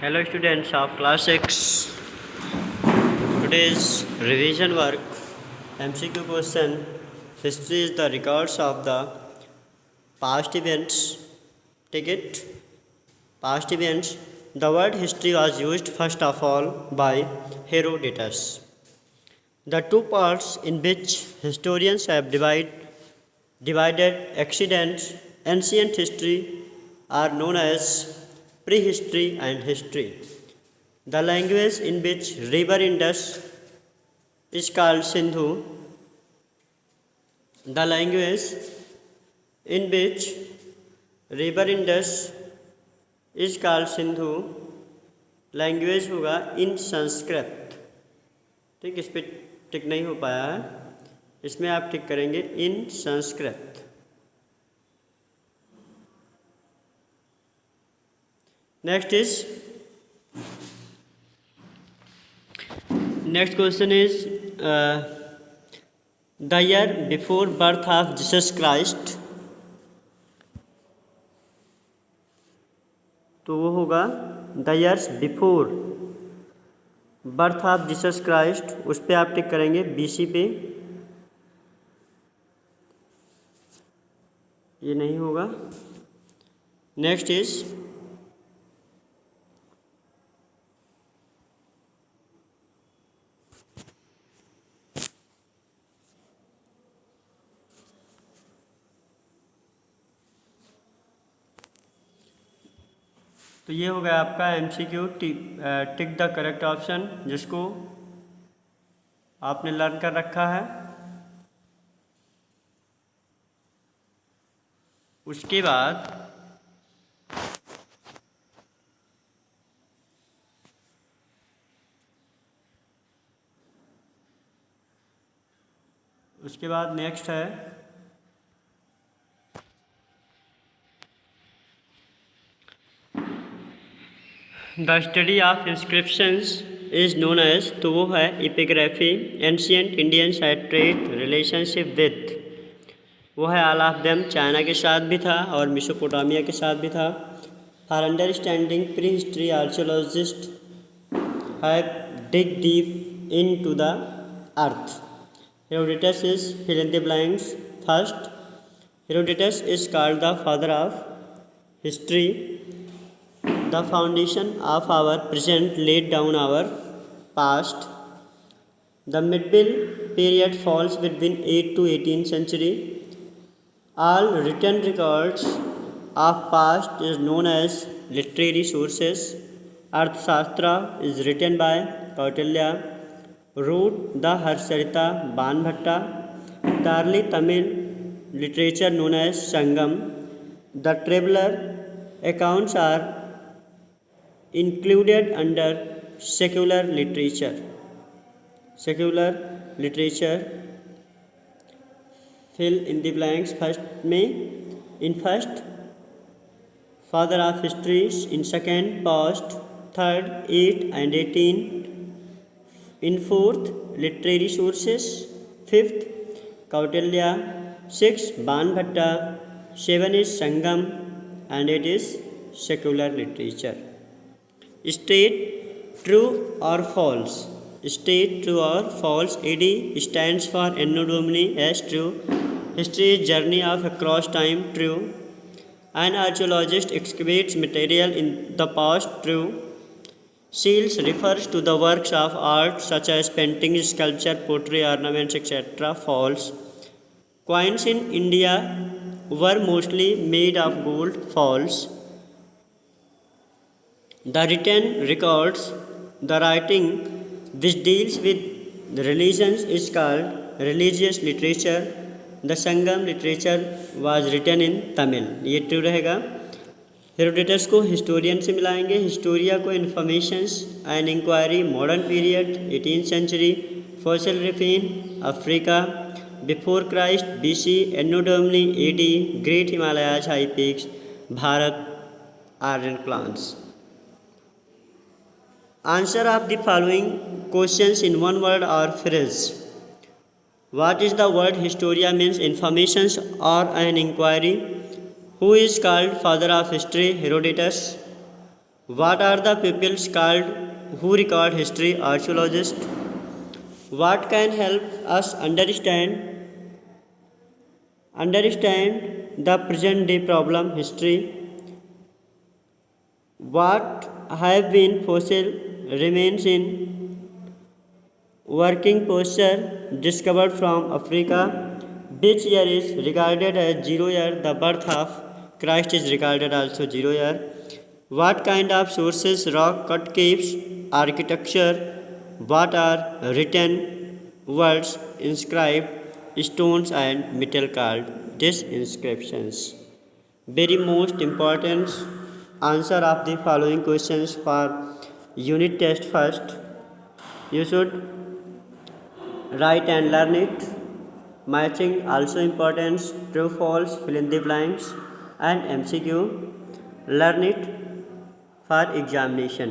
Hello students of class 6. Today's revision work MCQ question. History is the records of the past events. Take it. Past events. The word history was used first of all by Herodotus. The two parts in which historians have divided accidents, ancient history are known as prehistory and history. The language in which river Indus is called Sindhu. The language in which river Indus is called Sindhu. Language होगा इन संस्कृत. ठीक, इस पर टिक नहीं हो पाया है, इसमें आप टिक करेंगे इन Sanskrit. Next question is the year before birth of Jesus Christ. तो वो होगा the years before birth of Jesus Christ. उस पर आप टिक करेंगे BC पे. ये नहीं होगा. नेक्स्ट इज तो ये हो गया आपका MCQ. Tick the correct option जिसको आपने लर्न कर रखा है. उसके बाद नेक्स्ट है the study of inscriptions is known as. तो वो है epigraphy. Ancient Indians had trade relationship with. वो है ऑल ऑफ देम. चाइना के साथ भी था और मेसोपोटामिया के साथ भी था. For understanding prehistory archaeologist have dig deep into the earth. Herodotus is fill in the blanks. First, Herodotus is called the father of history. The foundation of our present laid down our past. The middle period falls between 8th to 18th century. All written records of past is known as literary sources. Arthashastra is written by Kautilya. Wrote the Harsharita Banbhatta. The early Tamil literature known as Sangam. The traveler accounts are included under secular literature. Secular literature. Fill in the blanks. In first, father of histories. In second, past. Third, 8 and 18. In fourth, literary sources. Fifth, Kautilya. Sixth, Banbhatta. 7 is Sangam and 8 is secular literature. State true or false. State true or false. AD stands for Anno Domini as true. History is journey of across time. True. An archaeologist excavates material in the past. True. Seals refers to the works of art such as paintings, sculpture, pottery, ornaments, etc. False. Coins in India were mostly made of gold. False. The written records, the writing which deals with religions is called religious literature. The Sangam literature was written in Tamil. ये true रहेगा. Herodotus को historian से मिलाएंगे. Historia को informations and inquiry modern period 18th century. Fossil रिफिन Africa. Before Christ BC. Anno domini AD. Great Himalayas high peaks Bharat. Aryan clans. Answer of the following questions in one word or phrase. What is the word historia means informations or an inquiry. Who is called father of history? Herodotus. What are the peoples called who record history? Archaeologists. What can help us understand the present day problem? History. What have been fossil remains in working posture discovered from Africa? Which year is regarded as 0 year? The birth of Christ is regarded also 0 year. What kind of sources rock cut caves? Architecture. What are written words inscribed stones and metal called these inscriptions? Very most important answer of the following questions for unit test. First, you should write and learn it. Matching also important. True false, fill in the blanks, and MCQ. Learn it for examination.